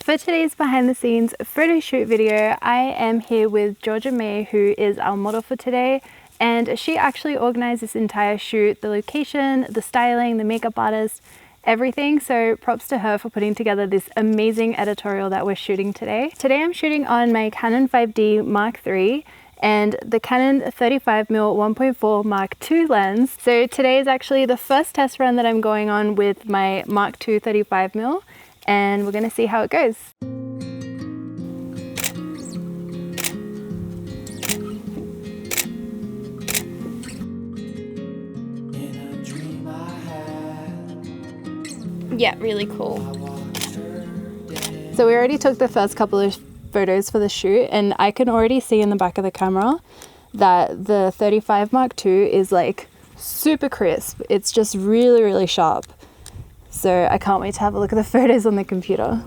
for today's behind the scenes photo shoot video, I am here with Georgia May, who is our model for today, and she actually organized this entire shoot, the location, the styling, the makeup artist, everything. So props to her for putting together this amazing editorial that we're shooting today. Today I'm shooting on my Canon 5D Mark III and the Canon 35mm 1.4 Mark II lens. So today is actually the first test run that I'm going on with my Mark II 35mm, and we're gonna see how it goes. Yeah, really cool. So we already took the first couple of photos for the shoot, and I can already see in the back of the camera that the 35 Mark II is like super crisp. It's just really, really sharp. So I can't wait to have a look at the photos on the computer.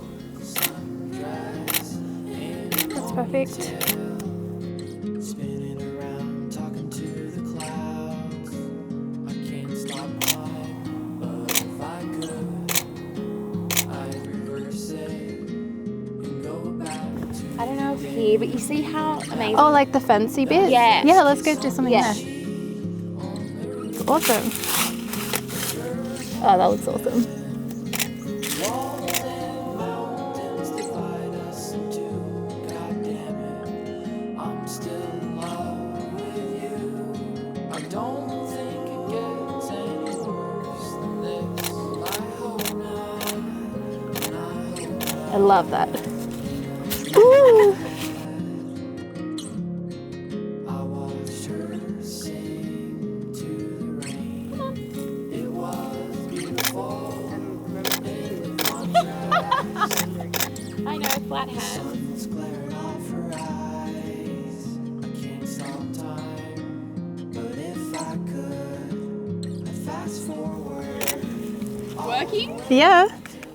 That's perfect. I don't know if here, but you see how amazing. Oh, like the fancy bit? Yeah. Yeah, let's go do something there. It's awesome. Oh, that looks awesome. I love that. Ooh. I know, flat hat. Working? Yeah.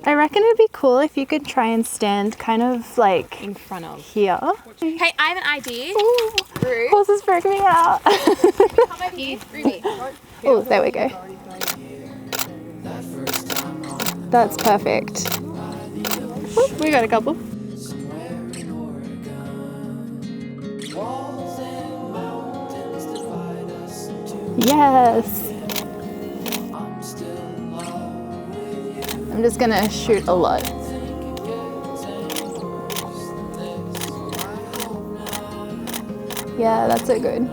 I reckon it'd be cool if you could try and stand kind of like In front of. here. Hey, I have an idea. Ooh, Ruby. horses freak me out. Come over here, Ruby. Oh, there we go. That's perfect. Oop, we got a couple. Yes. I'm just gonna shoot a lot. Yeah, that's so good.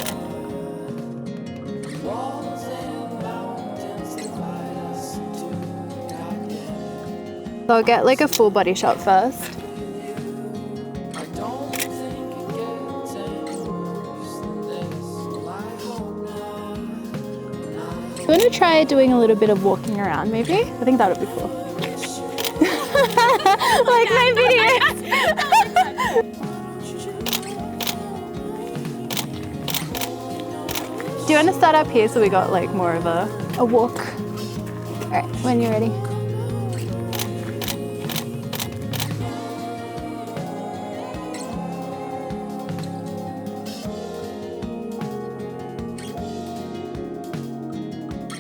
So I'll get like a full body shot first. I'm gonna try doing a little bit of walking around maybe. I think that would be cool. Like my videos. Do you want to start up here so we got like more of a walk? Alright, when you're ready.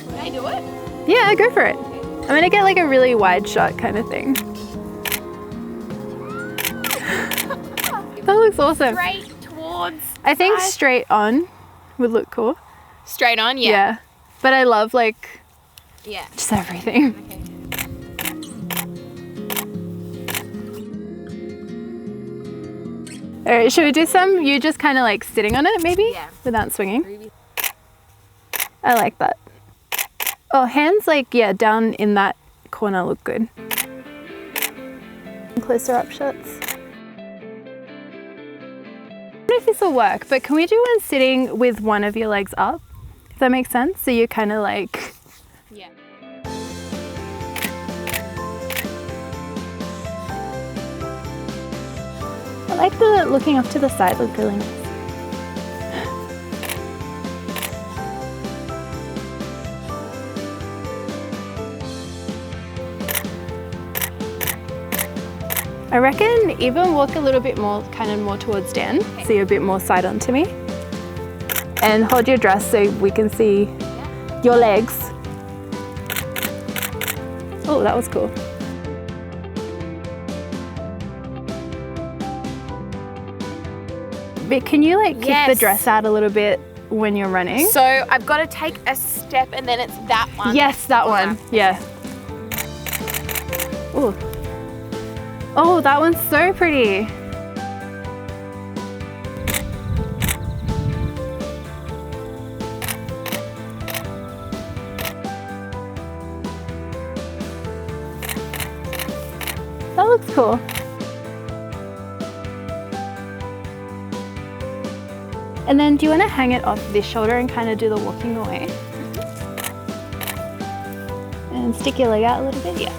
Can I do it? Yeah, go for it. I'm gonna get like a really wide shot kind of thing. That looks awesome. Straight towards. I think side. straight on would look cool. Straight on, yeah. Yeah. But I love like Yeah. just everything. Okay. Alright, should we do some you just kind of like sitting on it maybe? Yeah. Without swinging? Ruby. I like that. Oh, hands like, yeah, down in that corner look good. Closer up shots. I don't know if this will work, but can we do one sitting with one of your legs up? If that makes sense? So you're kind of like... Yeah. I like the looking off to the side, look really nice. I reckon even walk a little bit more, kind of more towards Dan, okay. So you're a bit more side on to me. And hold your dress so we can see your legs. Oh, that was cool. But can you like kick the Yes. dress out a little bit when you're running? So I've got to take a step and then it's that one. Yes, that one. Yeah. Ooh. Oh, that one's so pretty. That looks cool. And then do you want to hang it off this shoulder and kind of do the walking away? And stick your leg out a little bit, yeah.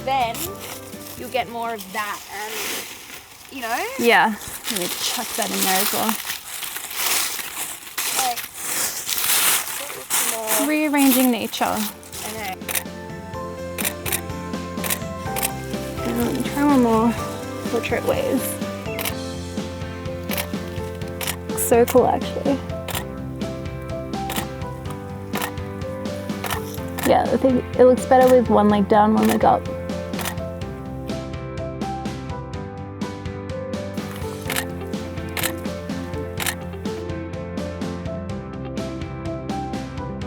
Then you'll get more of that and, you know, Yeah. Let me chuck that in there as well. like, it looks more, Rearranging nature. I know. And try one more portrait waves. Looks so cool actually. Yeah, I think it looks better with one leg down, one leg up.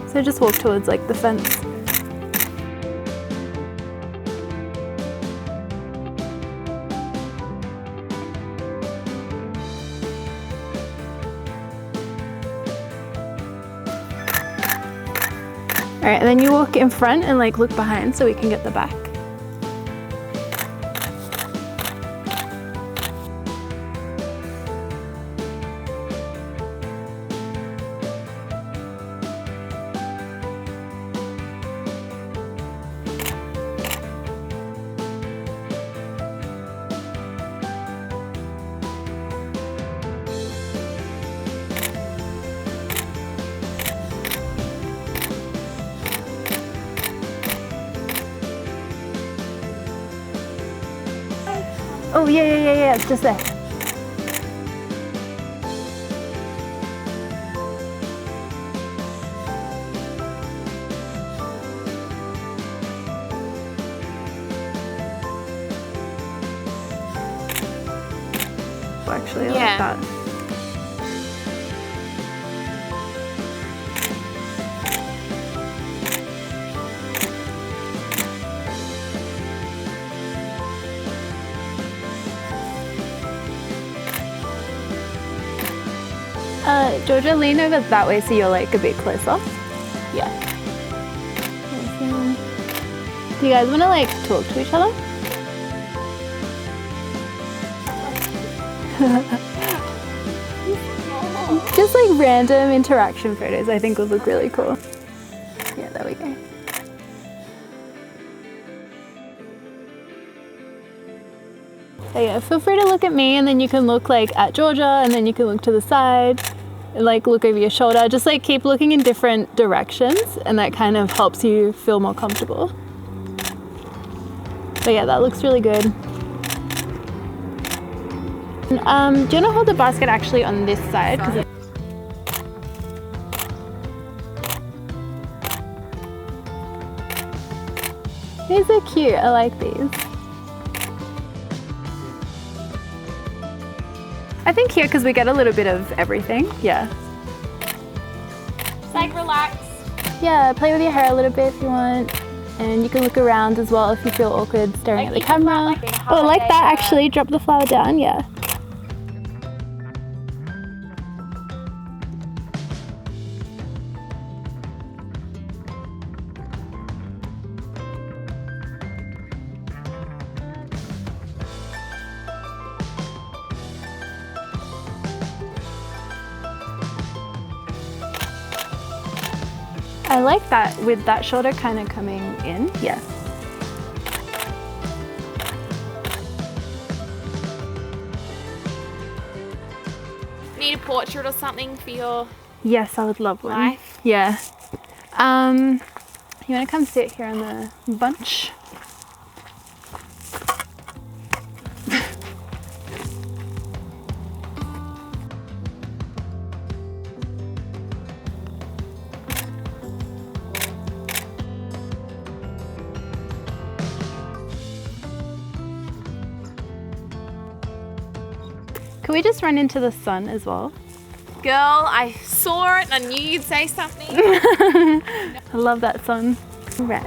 So just walk towards like the fence. All right, and then you walk in front and like look behind so we can get the back. Oh, yeah, it's just there. Oh, actually, I like that. Georgia, lean over that way so you're like a bit closer. Yeah. Awesome. Do you guys want to like talk to each other? Just like random interaction photos I think would look really cool. Yeah, there we go. So yeah, feel free to look at me and then you can look like at Georgia and then you can look to the side and like look over your shoulder. Just like keep looking in different directions and that kind of helps you feel more comfortable. But yeah, that looks really good. And, do you want to hold the basket actually on this side? These are cute, I like these. I think here, because we get a little bit of everything, yeah. It's like relax. Yeah, play with your hair a little bit if you want. And you can look around as well if you feel awkward staring at the camera. Oh, like that actually, drop the flower down, yeah. I like that with that shoulder kind of coming in. Yeah. Need a portrait or something for your Yes, I would love one. life? Yeah. You want to come sit here on the bunch? Can we just run into the sun as well? Girl, I saw it and I knew you'd say something. I love that sun. Right.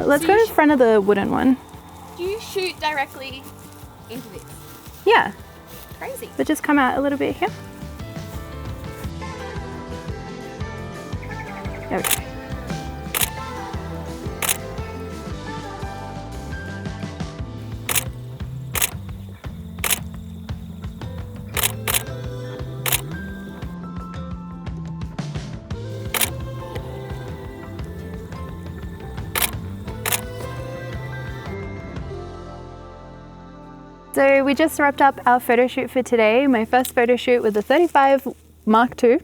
Let's go in front of the wooden one. Do you shoot directly into this? Yeah. Crazy. But just come out a little bit here. Okay. So we just wrapped up our photo shoot for today, my first photo shoot with the 35 Mark II.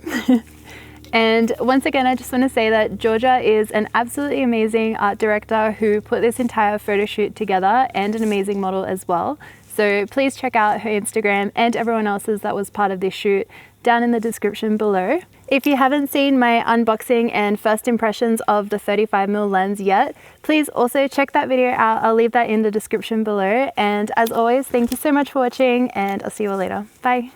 And once again, I just want to say that Georgia is an absolutely amazing art director who put this entire photo shoot together, and an amazing model as well. So please check out her Instagram and everyone else's that was part of this shoot down in the description below. If you haven't seen my unboxing and first impressions of the 35mm lens yet, please also check that video out. I'll leave that in the description below. And as always, thank you so much for watching, and I'll see you all later. Bye.